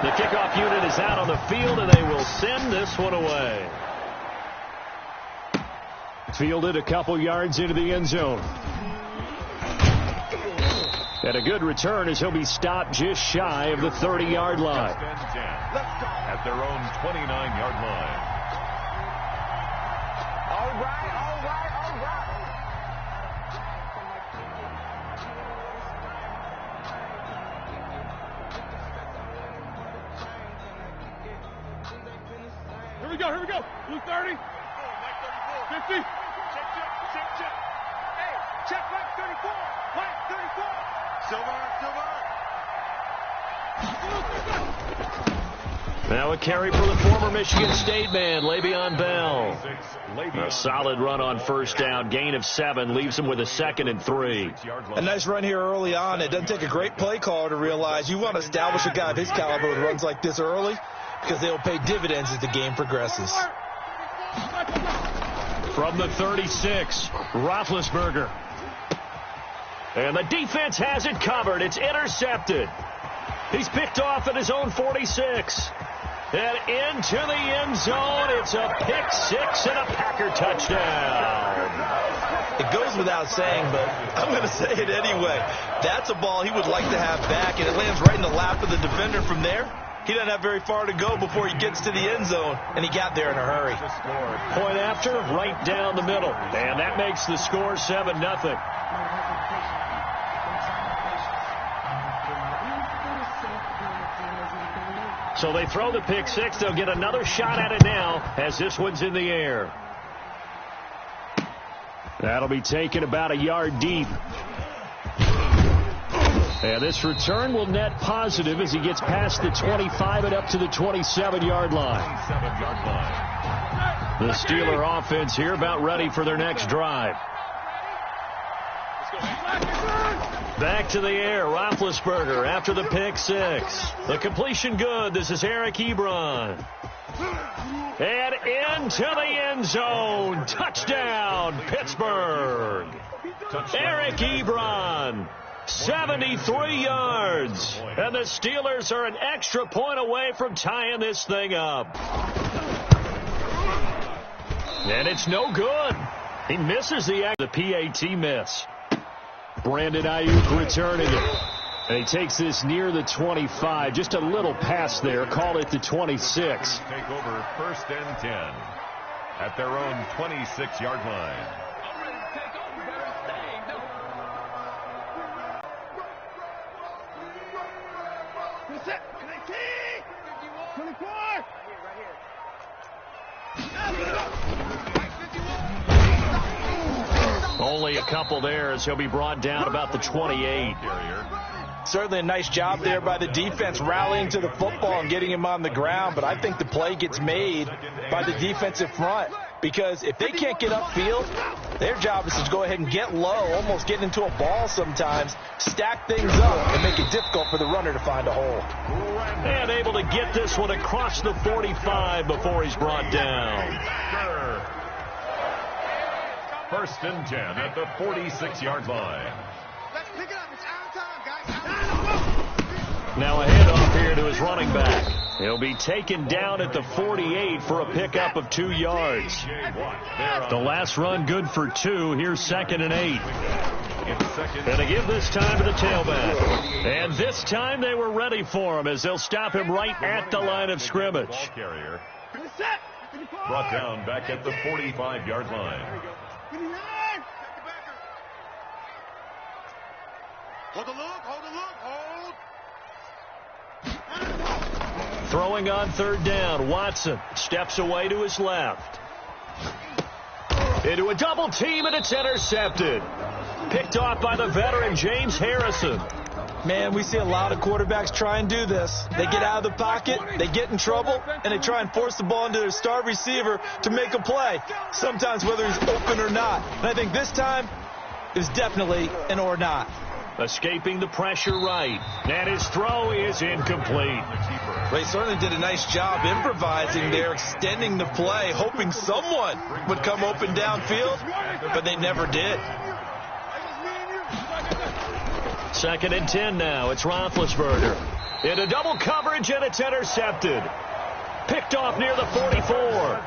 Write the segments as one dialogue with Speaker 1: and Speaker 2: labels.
Speaker 1: The kickoff unit is out on the field, and they will send this one away. Fielded a couple yards into the end zone. And a good return as he'll be stopped just shy of the 30-yard line.
Speaker 2: At their own 29-yard line.
Speaker 3: All right.
Speaker 4: Here we go. Blue 30. 50. Check. Hey, check right 34. Right 34.
Speaker 1: Now a carry for the former Michigan State man, Le'Veon Bell. A solid run on first down. Gain of 7 leaves him with a 2nd and 3.
Speaker 5: A nice run here early on. It doesn't take a great play caller to realize you want to establish a guy of his caliber with runs like this early, because they'll pay dividends as the game progresses.
Speaker 1: From the 36, Roethlisberger. And the defense has it covered. It's intercepted. He's picked off at his own 46. And into the end zone. It's a pick 6 and a Packer touchdown.
Speaker 5: It goes without saying, but I'm going to say it anyway. That's a ball he would like to have back, and it lands right in the lap of the defender from there. He doesn't have very far to go before he gets to the end zone, and he got there in a hurry.
Speaker 1: Point after, right down the middle. And that makes the score 7-0. So they throw the pick 6. They'll get another shot at it now as this one's in the air. That'll be taken about a yard deep. And this return will net positive as he gets past the 25 and up to the 27-yard line. The Steeler offense here about ready for their next drive. Back to the air, Roethlisberger after the pick 6. The completion good. This is Eric Ebron. And into the end zone. Touchdown, Pittsburgh. Eric Ebron. 73 yards. And the Steelers are an extra point away from tying this thing up. And it's no good. He misses the PAT miss. Brandon Ayuk returning it. And he takes this near the 25. Just a little pass there. Call it the 26.
Speaker 2: Take over 1st and 10 at their own 26-yard line.
Speaker 1: Only a couple there as he'll be brought down about the 28.
Speaker 5: Certainly a nice job there by the defense rallying to the football and getting him on the ground, but I think the play gets made by the defensive front, because if they can't get upfield, their job is to go ahead and get low, almost get into a ball sometimes, stack things up, and make it difficult for the runner to find a hole.
Speaker 1: And able to get this one across the 45 before he's brought down.
Speaker 2: 1st and 10 at the 46-yard line.
Speaker 4: Let's pick it up. It's our time, guys.
Speaker 1: Now a handoff here to his running back. He'll be taken down at the 48 for a pickup of 2 yards. The last run good for 2. Here's 2nd and 8. And to give this time to the tailback. And this time they were ready for him as they'll stop him right at the line of scrimmage.
Speaker 2: Brought down back at the 45-yard line.
Speaker 4: Hold the look, hold.
Speaker 1: Throwing on 3rd down, Watson steps away to his left. Into a double team, and it's intercepted. Picked off by the veteran James Harrison.
Speaker 5: Man, we see a lot of quarterbacks try and do this. They get out of the pocket, they get in trouble, and they try and force the ball into their star receiver to make a play, sometimes whether he's open or not. And I think this time is definitely an or not.
Speaker 1: Escaping the pressure right. And his throw is incomplete.
Speaker 5: They certainly did a nice job improvising there, extending the play, hoping someone would come open downfield, but they never did.
Speaker 1: 2nd and 10 now. It's Roethlisberger. Into double coverage, and it's intercepted. Picked off near the 44.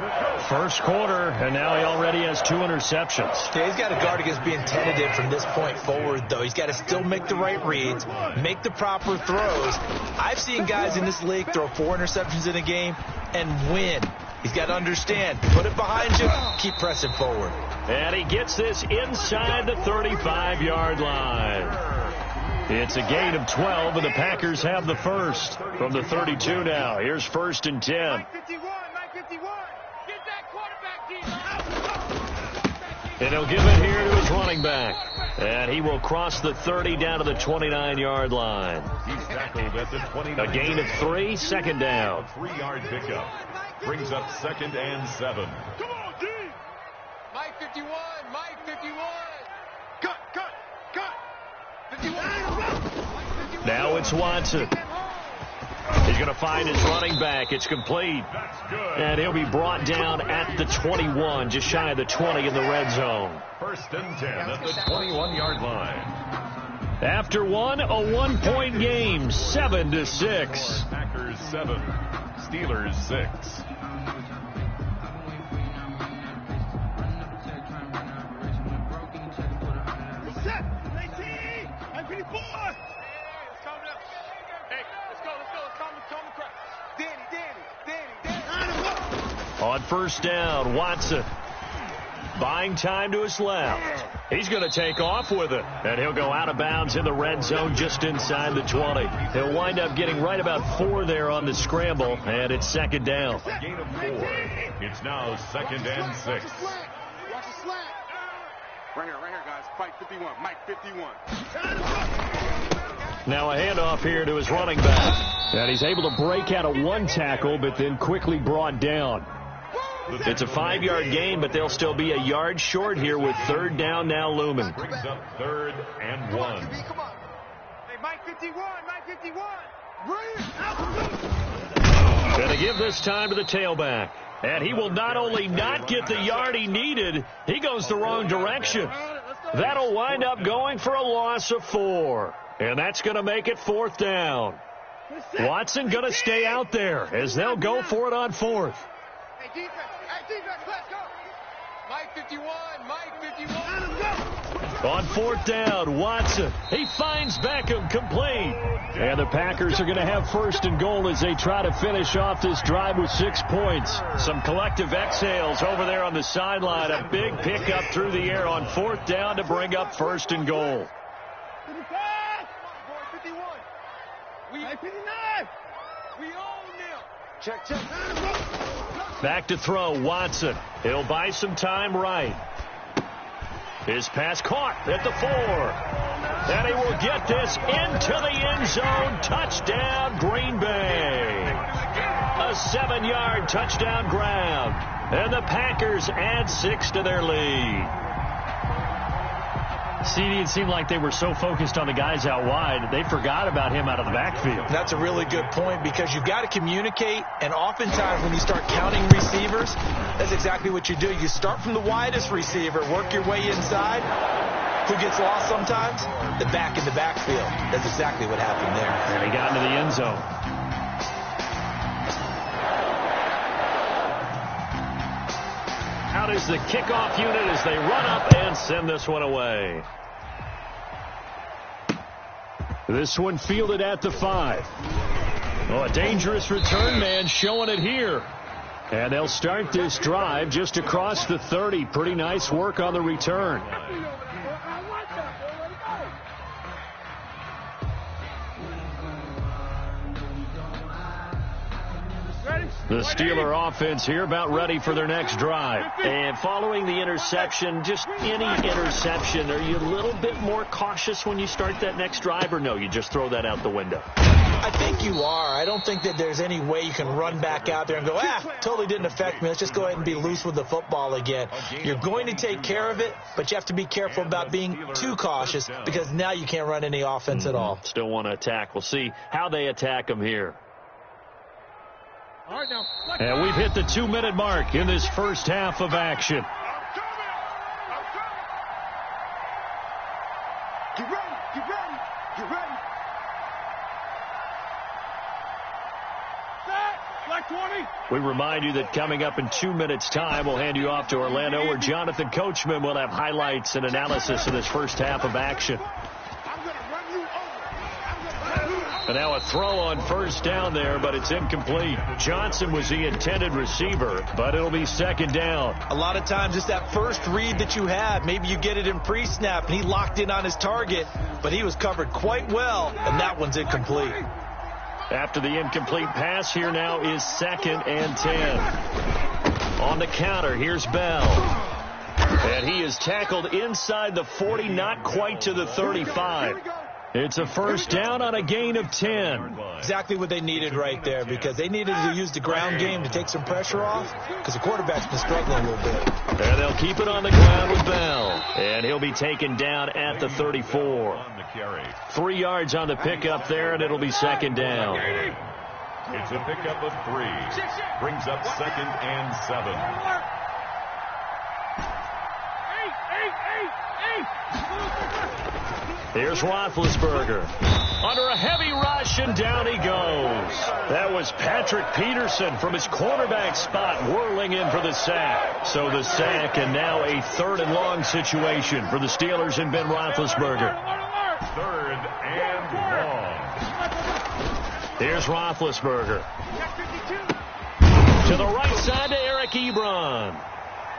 Speaker 1: First quarter, and now he already has 2 interceptions.
Speaker 5: Yeah, he's got to guard against being tentative from this point forward, though. He's got to still make the right reads, make the proper throws. I've seen guys in this league throw 4 interceptions in a game and win. He's got to understand, put it behind you, keep pressing forward.
Speaker 1: And he gets this inside the 35-yard line. It's a gain of 12, and the Packers have the first from the 32 now. Here's 1st and 10.
Speaker 4: Mike 51. Get that quarterback, D.
Speaker 1: And he'll give it here to his running back. And he will cross the 30 down to the 29-yard line.
Speaker 2: He's tackled at the 29.
Speaker 1: A gain of 3, second down.
Speaker 2: 3-yard pickup. Brings up 2nd and 7.
Speaker 4: Come on, D. Mike 51. Mike 51. Cut. 51.
Speaker 1: Now it's Watson. He's going to find his running back. It's complete.
Speaker 2: That's good.
Speaker 1: And he'll be brought down at the 21, just shy of the 20 in the red zone.
Speaker 2: 1st and 10 at the 21-yard line.
Speaker 1: After one, a 1-point game, 7-6.
Speaker 2: Packers 7, Steelers 6.
Speaker 1: On 1st down, Watson buying time to his left. He's going to take off with it, and he'll go out of bounds in the red zone just inside the 20. He'll wind up getting right about 4 there on the scramble, and it's 2nd down.
Speaker 2: A gain of 4. It's now 2nd and 6.
Speaker 4: Watch the slant. Right here, guys. Mike 51. Mike 51.
Speaker 1: Now a handoff here to his running back. And he's able to break out of 1 tackle, but then quickly brought down. It's a 5-yard gain, but they'll still be a yard short here with 3rd down now looming.
Speaker 2: Brings up 3rd and 1.
Speaker 4: Come on. Hey, Mike 51.
Speaker 1: Going to give this time to the tailback. And he will not only not get the yard he needed, he goes the wrong direction. That'll wind up going for a loss of 4. And that's going to make it 4th down. Watson going to stay out there as they'll go for it on 4th.
Speaker 4: Hey, defense, let's go. Mike 51.
Speaker 1: On 4th down, Watson. He finds Beckham complete. And the Packers are going to have 1st and goal as they try to finish off this drive with 6 points. Some collective exhales over there on the sideline. A big pickup through the air on 4th down to bring up 1st and goal.
Speaker 4: 51. We 59. We own them. Check.
Speaker 1: Back to throw, Watson. He'll buy some time right. His pass caught at the 4. And he will get this into the end zone. Touchdown, Green Bay. A 7-yard touchdown grab. And the Packers add 6 to their lead. CD, it seemed like they were so focused on the guys out wide, they forgot about him out of the backfield.
Speaker 5: That's a really good point because you've got to communicate, and oftentimes when you start counting receivers, that's exactly what you do. You start from the widest receiver, work your way inside. Who gets lost sometimes? The back in the backfield. That's exactly what happened there.
Speaker 1: And he got into the end zone. Out is the kickoff unit as they run up and send this one away. This one fielded at the 5. Oh, a dangerous return man showing it here. And they'll start this drive just across the 30. Pretty nice work on the return. The Steeler offense here about ready for their next drive. And following the interception, just any interception, are you a little bit more cautious when you start that next drive, or no, you just throw that out the window?
Speaker 5: I think you are. I don't think that there's any way you can run back out there and go, totally didn't affect me. Let's just go ahead and be loose with the football again. You're going to take care of it, but you have to be careful about being too cautious because now you can't run any offense at all.
Speaker 1: Still want to attack. We'll see how they attack them here.
Speaker 4: All right, now.
Speaker 1: And we've hit the 2-minute mark in this first half of action.
Speaker 4: Get ready.
Speaker 1: We remind you that coming up in 2 minutes' time, we'll hand you off to Orlando, where Jonathan Coachman will have highlights and analysis of this first half of action. And now a throw on first down there, but it's incomplete. Johnson was the intended receiver, but it'll be second down.
Speaker 5: A lot of times it's that first read that you have. Maybe you get it in pre-snap, and he locked in on his target, but he was covered quite well, and that one's incomplete.
Speaker 1: After the incomplete pass, here now is 2nd and 10. On the counter, here's Bell. And he is tackled inside the 40, not quite to the 35. It's a first down on a gain of 10.
Speaker 5: Exactly what they needed right there, because they needed to use the ground game to take some pressure off, because the quarterback's been struggling a little bit.
Speaker 1: And they'll keep it on the ground with Bell. And he'll be taken down at the 34. 3 yards on the pickup there, and it'll be second down.
Speaker 2: It's a pickup of 3. Brings up 2nd and 7.
Speaker 1: Here's Roethlisberger. Under a heavy rush, and down he goes. That was Patrick Peterson from his quarterback spot whirling in for the sack. So the sack, and now a 3rd and long situation for the Steelers and Ben Roethlisberger.
Speaker 2: 3rd and long.
Speaker 1: Here's Roethlisberger. To the right side to Eric Ebron.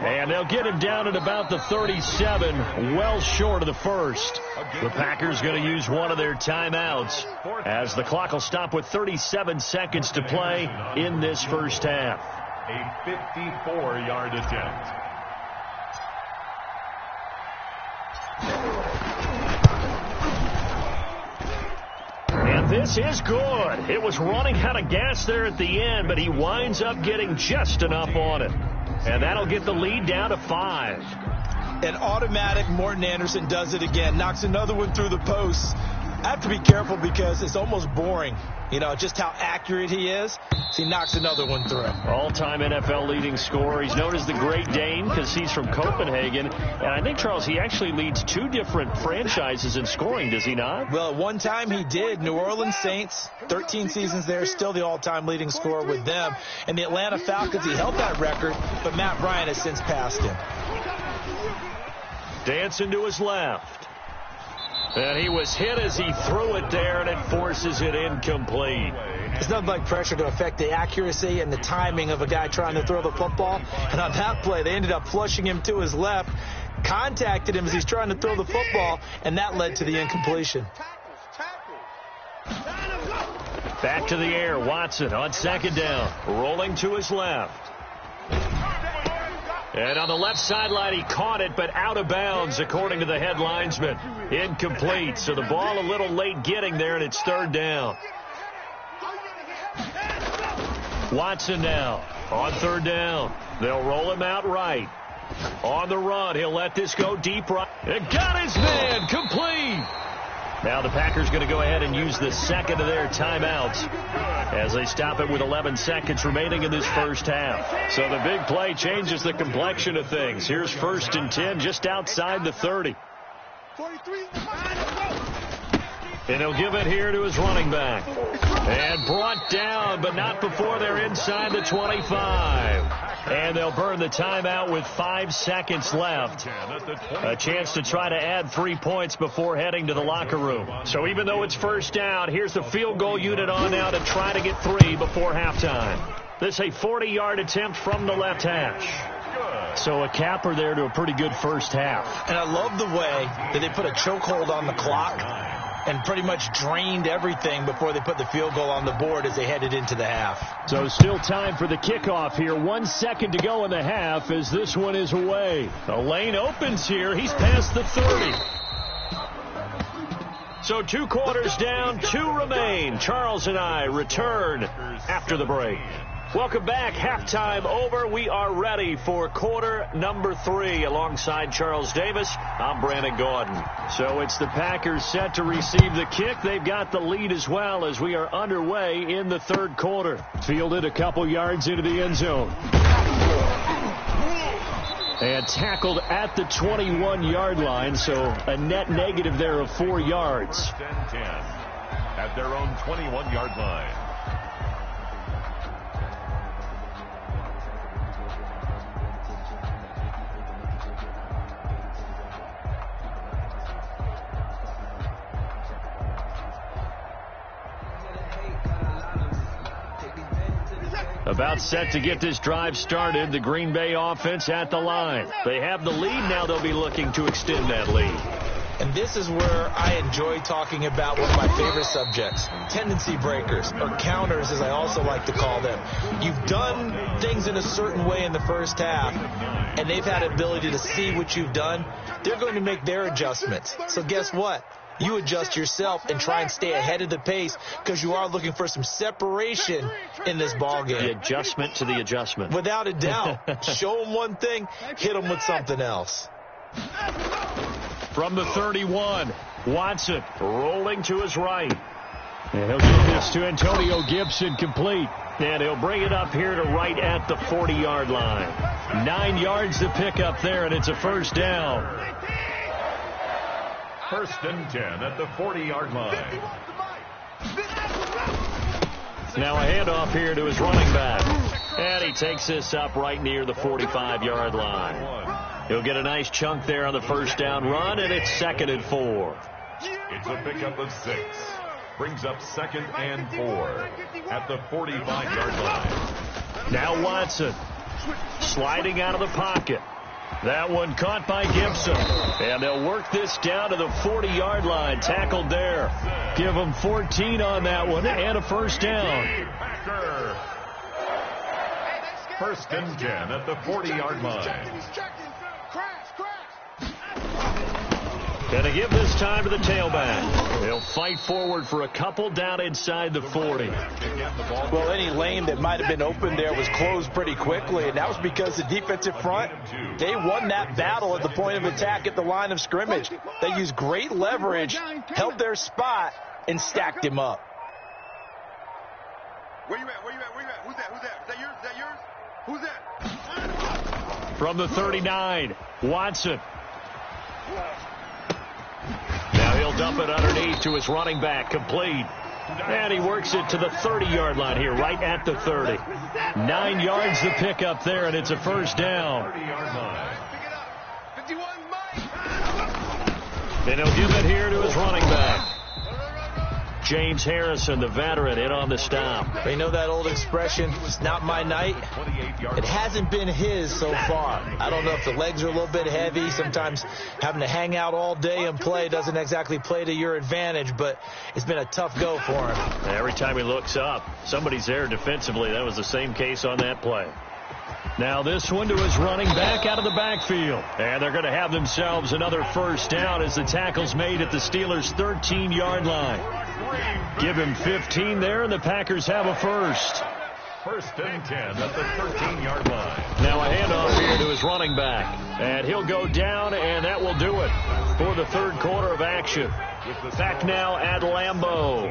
Speaker 1: And they'll get him down at about the 37, well short of the first. The Packers going to use one of their timeouts, as the clock will stop with 37 seconds to play in this first half.
Speaker 2: A 54-yard attempt.
Speaker 1: And this is good. It was running out of gas there at the end, but he winds up getting just enough on it. And that'll get the lead down to 5.
Speaker 5: An automatic Morton Anderson does it again. Knocks another one through the posts. I have to be careful because it's almost boring, just how accurate he is. So he knocks another one through.
Speaker 1: All-time NFL leading scorer. He's known as the Great Dane because he's from Copenhagen. And I think, Charles, he actually leads 2 different franchises in scoring, does he not?
Speaker 5: Well, at one time he did. New Orleans Saints, 13 seasons there, still the all-time leading scorer with them. And the Atlanta Falcons, he held that record, but Matt Bryant has since passed him.
Speaker 1: Dancing to his left. And he was hit as he threw it there, and it forces it incomplete.
Speaker 5: It's nothing like pressure to affect the accuracy and the timing of a guy trying to throw the football. And on that play, they ended up flushing him to his left, contacted him as he's trying to throw the football, and that led to the incompletion.
Speaker 1: Back to the air, Watson on 2nd down, rolling to his left. And on the left sideline, he caught it, but out of bounds, according to the head linesman. Incomplete, so the ball a little late getting there, and it's 3rd down. Watson now on 3rd down. They'll roll him out right. On the run, he'll let this go deep right. And got his man, complete. Now the Packers going to go ahead and use the second of their timeouts as they stop it with 11 seconds remaining in this first half. So the big play changes the complexion of things. Here's 1st and 10 just outside the 30. And he'll give it here to his running back. And brought down, but not before they're inside the 25. And they'll burn the timeout with 5 seconds left. A chance to try to add 3 points before heading to the locker room. So even though it's first down, here's the field goal unit on now to try to get 3 before halftime. This a 40-yard attempt from the left hash. So a capper there to a pretty good first half.
Speaker 5: And I love the way that they put a chokehold on the clock and pretty much drained everything before they put the field goal on the board as they headed into the half.
Speaker 1: So still time for the kickoff here. 1 second to go in the half as this one is away. The lane opens here. He's past the 30. So 2 quarters down, 2 remain. Charles and I return after the break. Welcome back. Halftime over. We are ready for quarter number 3. Alongside Charles Davis, I'm Brandon Gordon. So it's the Packers set to receive the kick. They've got the lead as well as we are underway in the 3rd quarter. Fielded a couple yards into the end zone. And tackled at the 21-yard line, so a net negative there of 4 yards.
Speaker 2: 10-10 at their own 21-yard line.
Speaker 1: About set to get this drive started. The Green Bay offense at the line. They have the lead. Now they'll be looking to extend that lead.
Speaker 5: And this is where I enjoy talking about one of my favorite subjects, tendency breakers, or counters as I also like to call them. You've done things in a certain way in the first half, and they've had ability to see what you've done. They're going to make their adjustments. So guess what? You adjust yourself and try and stay ahead of the pace because you are looking for some separation in this ball game.
Speaker 1: The adjustment to the adjustment.
Speaker 5: Without a doubt. Show them one thing, hit them with something else.
Speaker 1: From the 31, Watson rolling to his right. And he'll give this to Antonio Gibson, complete. And he'll bring it up here to right at the 40-yard line. 9 yards to pick up there, and it's a first down.
Speaker 2: First and 10 at the 40-yard line.
Speaker 1: Now a handoff here to his running back. And he takes this up right near the 45-yard line. He'll get a nice chunk there on the first down run, and it's 2nd and 4.
Speaker 2: It's a pickup of 6. Brings up 2nd and 4 at the 45-yard line.
Speaker 1: Now Watson sliding out of the pocket. That one caught by Gibson. And they'll work this down to the 40-yard line. Tackled there. Give them 14 on that one and a first down.
Speaker 2: First and 10 at the 40-yard line.
Speaker 1: Gonna give this time to the tailback. They'll fight forward for a couple down inside the 40.
Speaker 5: Well, any lane that might have been open there was closed pretty quickly, and that was because the defensive front, they won that battle at the point of attack at the line of scrimmage. They used great leverage, held their spot, and stacked him up.
Speaker 4: Where you at? Where you at? Where you at? Who's that? Who's that? Is that yours? Is that yours? Who's that?
Speaker 1: From the 39, Watson. Now he'll dump it underneath to his running back, complete. And he works it to the 30-yard line here, right at the 30. 9 yards to pick up there, and it's a first down. And he'll give it here to his running back. James Harrison, the veteran, in on the stop.
Speaker 5: They know that old expression, it's not my night. It hasn't been his so far. I don't know if the legs are a little bit heavy. Sometimes having to hang out all day and play doesn't exactly play to your advantage, but it's been a tough go for him.
Speaker 1: Every time he looks up, somebody's there defensively. That was the same case on that play. Now this one to his running back out of the backfield. And they're going to have themselves another first down as the tackle's made at the Steelers' 13-yard line. Give him 15 there, and the Packers have a first.
Speaker 2: First and 10 at the 13-yard line.
Speaker 1: Now a handoff here to his running back. And he'll go down, and that will do it for the third quarter of action. Back now at Lambeau.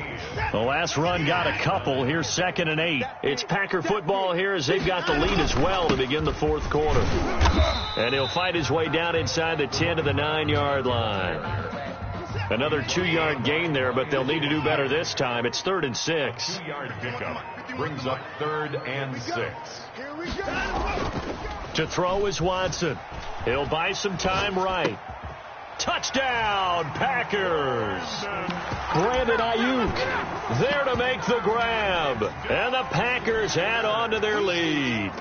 Speaker 1: The last run got a couple. Here's 2nd and 8. It's Packer football here as they've got the lead as well to begin the fourth quarter. And he'll fight his way down inside the 10 to the 9-yard line. Another 2-yard gain there, but they'll need to do better this time. It's 3rd and 6.
Speaker 2: 2-yard pickup brings up 3rd and 6.
Speaker 1: To throw is Watson. He'll buy some time right. Touchdown, Packers. Brandon Ayuk there to make the grab. And the Packers add on to their lead.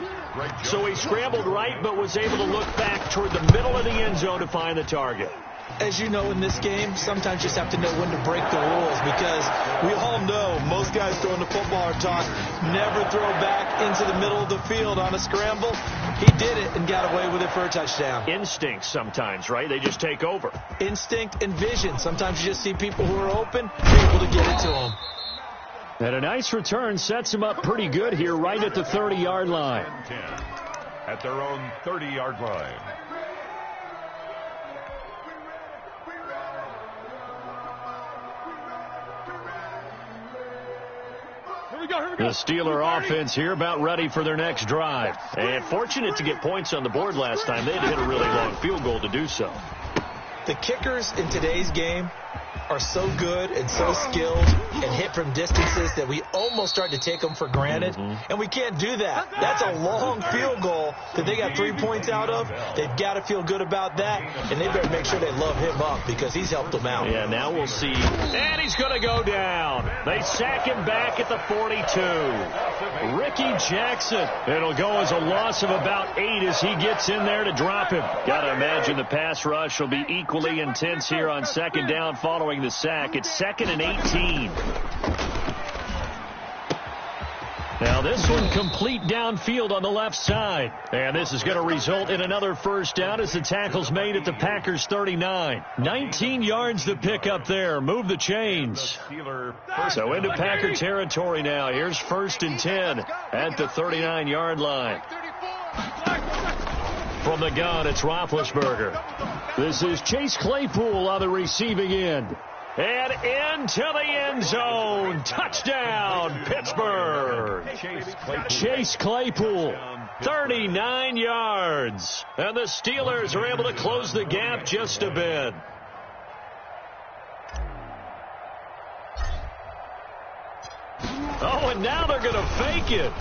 Speaker 1: So he scrambled right, but was able to look back toward the middle of the end zone to find the target.
Speaker 5: As you know, in this game, sometimes you just have to know when to break the rules because we all know most guys throwing the football are taught never throw back into the middle of the field on a scramble. He did it and got away with it for a touchdown.
Speaker 1: Instinct sometimes, right? They just take over.
Speaker 5: Instinct and vision. Sometimes you just see people who are open, you're able to get it to them.
Speaker 1: And a nice return sets him up pretty good here right at the 30-yard line.
Speaker 2: 10 at their own 30-yard line.
Speaker 1: The Steeler offense here about ready for their next drive. And fortunate to get points on the board last time. They had to hit a really long field goal to do so.
Speaker 5: The kickers in today's game are so good and so skilled and hit from distances that we almost start to take them for granted. And we can't do that. That's a long field goal that they got 3 points out of. They've got to feel good about that, and they better make sure they love him up because he's helped them out.
Speaker 1: Yeah, now we'll see. And he's going to go down. They sack him back at the 42. Ricky Jackson. It'll go as a loss of about 8 as he gets in there to drop him. Got to imagine the pass rush will be equally intense here on second down following the sack. It's 2nd and 18. Now this one complete downfield on the left side. And this is going to result in another first down as the tackle's made at the Packers 39. 19 yards to pick up there. Move the chains. So into Packer territory now. Here's 1st and 10 at the 39-yard line. From the gun, it's Roethlisberger. This is Chase Claypool on the receiving end. And into the end zone. Touchdown, Pittsburgh. Chase Claypool, 39 yards. And the Steelers are able to close the gap just a bit. Oh, and now they're going to fake it.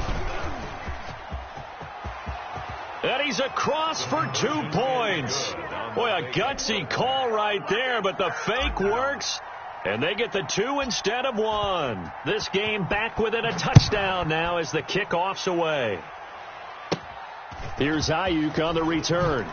Speaker 1: And he's across for 2 points. Boy, a gutsy call right there, but the fake works, and they get the 2 instead of 1. This game back within a touchdown now as the kickoff's away. Here's Ayuk on the return.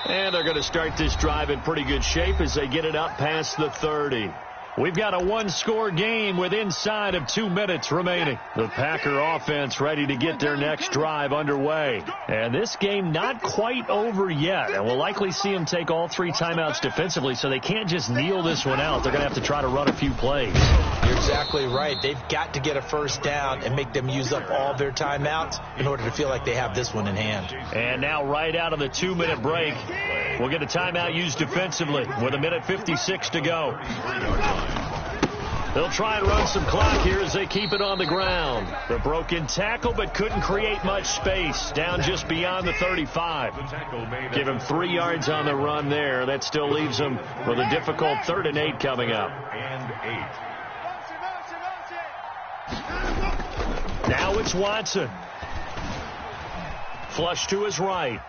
Speaker 1: And they're going to start this drive in pretty good shape as they get it up past the 30. We've got a 1-score game with inside of 2 minutes remaining. The Packer offense ready to get their next drive underway. And this game not quite over yet. And we'll likely see them take all 3 timeouts defensively, so they can't just kneel this one out. They're going to have to try to run a few plays.
Speaker 5: You're exactly right. They've got to get a first down and make them use up all their timeouts in order to feel like they have this one in hand.
Speaker 1: And now right out of the 2-minute break, we'll get a timeout used defensively with 1:56 to go. They'll try and run some clock here as they keep it on the ground. The broken tackle, but couldn't create much space. Down just beyond the 35. Give him 3 yards on the run there. That still leaves him with a difficult 3rd and 8 coming up. Now it's Watson. Flush to his right.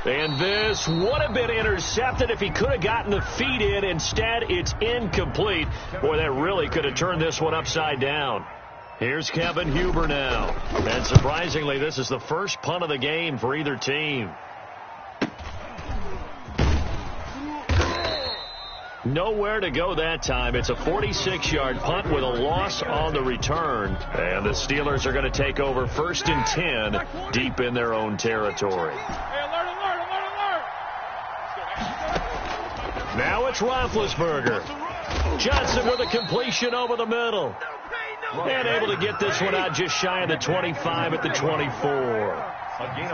Speaker 1: And this would have been intercepted if he could have gotten the feet in. Instead, it's incomplete. Boy, that really could have turned this one upside down. Here's Kevin Huber now. And surprisingly, this is the first punt of the game for either team. Nowhere to go that time. It's a 46-yard punt with a loss on the return. And the Steelers are going to take over 1st and 10 deep in their own territory. Now it's Roethlisberger. Johnson with a completion over the middle. And able to get this one out just shy of the 25 at the 24.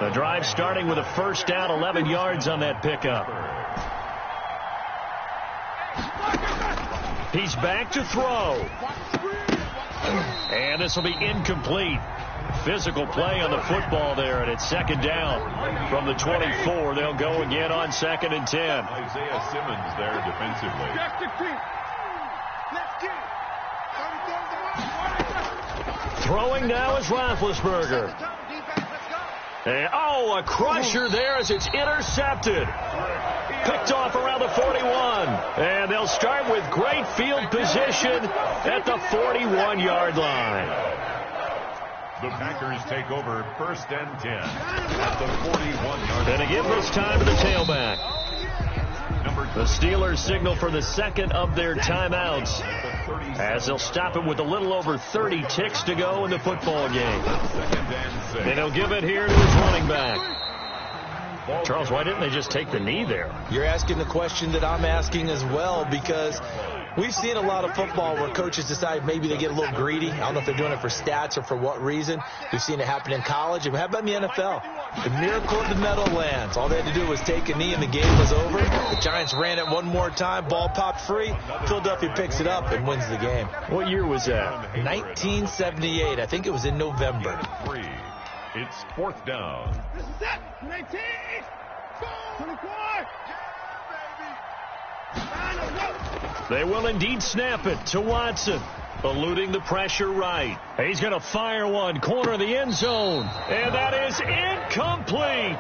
Speaker 1: The drive starting with a first down, 11 yards on that pickup. He's back to throw. And this will be incomplete. Physical play on the football there, and it's 2nd down from the 24. They'll go again on 2nd and 10.
Speaker 2: Isaiah Simmons there defensively.
Speaker 1: Throwing now is Roethlisberger. And, a crusher there as it's intercepted. Picked off around the 41. And they'll start with great field position at the 41-yard line.
Speaker 2: The Packers take over 1st and 10 at the 41-yard line.
Speaker 1: And again this time to the tailback. The Steelers signal for the 2nd of their timeouts as they'll stop him with a little over 30 ticks to go in the football game. And he'll give it here to his running back. Charles, why didn't they just take the knee there?
Speaker 5: You're asking the question that I'm asking as well, because we've seen a lot of football where coaches decide maybe they get a little greedy. I don't know if they're doing it for stats or for what reason. We've seen it happen in college. And how about in the NFL? The miracle of the Meadowlands. All they had to do was take a knee and the game was over. The Giants ran it one more time. Ball popped free. Philadelphia picks it up and wins the game.
Speaker 1: What year was that?
Speaker 5: 1978. I think it was in November.
Speaker 2: It's 4th down.
Speaker 4: This is it. 19. 24.
Speaker 1: They will indeed snap it to Watson. Eluding the pressure right. He's going to fire one. Corner of the end zone. And that is incomplete.